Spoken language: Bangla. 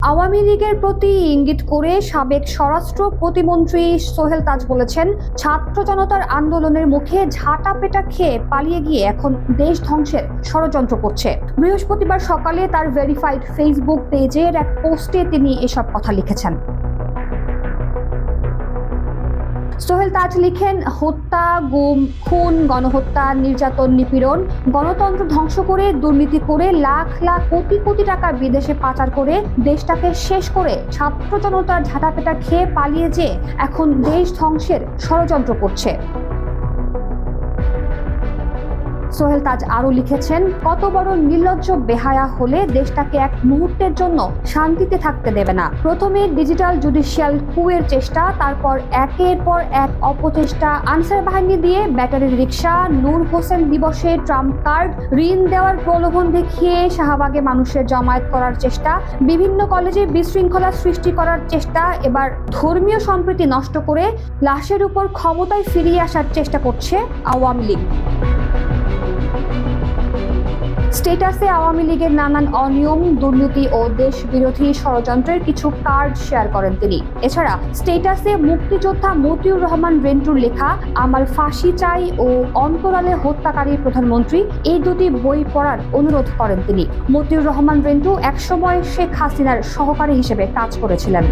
আওয়ামী লীগের প্রতি ইঙ্গিত করে সাবেক স্বরাষ্ট্র প্রতিমন্ত্রী সোহেল তাজ বলেছেন, ছাত্র জনতার আন্দোলনের মুখে ঝাঁটাপেটা খেয়ে পালিয়ে গিয়ে এখন দেশ ধ্বংসের ষড়যন্ত্র করছে। বৃহস্পতিবার সকালে তার ভেরিফাইড ফেসবুক পেজের এক পোস্টে তিনি এসব কথা লিখেছেন। সোহেল তাজ লিখেন, হত্যা, গুম, খুন, গণহত্যা, নির্যাতন, নিপীড়ন, গণতন্ত্র ধ্বংস করে, দুর্নীতি করে, লাখ লাখ কোটি কোটি টাকা বিদেশে পাচার করে দেশটাকে শেষ করে ছাত্র জনতার ঝাঁটাপেটা খেয়ে পালিয়ে যেয়ে এখন দেশ ধ্বংসের ষড়যন্ত্র করছে। সোহেল তাজ আরো লিখেছেন, কত বড় নির্লজ্জ বেহায়া হলে দেশটাকে এক মুহূর্তের জন্য শান্তিতে থাকতে দেবে না। প্রথমে ডিজিটাল জুডিশিয়াল কুয়ের চেষ্টা, তারপর একের পর এক অপচেষ্টা, আনসার বাহিনী দিয়ে ব্যাটারি রিকশা, নূর হোসেন দিবসে ট্রাম্প কার্ড, ঋণ দেওয়ার প্রলোভন দেখিয়ে শাহবাগে মানুষের জমায়েত করার চেষ্টা, বিভিন্ন কলেজে বিশৃঙ্খলা সৃষ্টি করার চেষ্টা, এবার ধর্মীয় সম্প্রীতি নষ্ট করে লাশের উপর ক্ষমতায় ফিরিয়ে আসার চেষ্টা করছে আওয়ামী লীগ। স্ট্যাটাসে আওয়ামী লীগের নানান অনিয়ম, দুর্নীতি ও দেশ বিরোধী ষড়যন্ত্রের কিছু কার্ড শেয়ার করেন তিনি। এছাড়া স্ট্যাটাসে মুক্তিযোদ্ধা মতিউর রহমান রেন্টুর লেখা আমার ফাঁসি চাই ও অন্তরালে হত্যাকারী প্রধানমন্ত্রী এই দুটি বই পড়ার অনুরোধ করেন তিনি। মতিউর রহমান রেন্টু একসময় শেখ হাসিনার সহকারী হিসেবে কাজ করেছিলেন।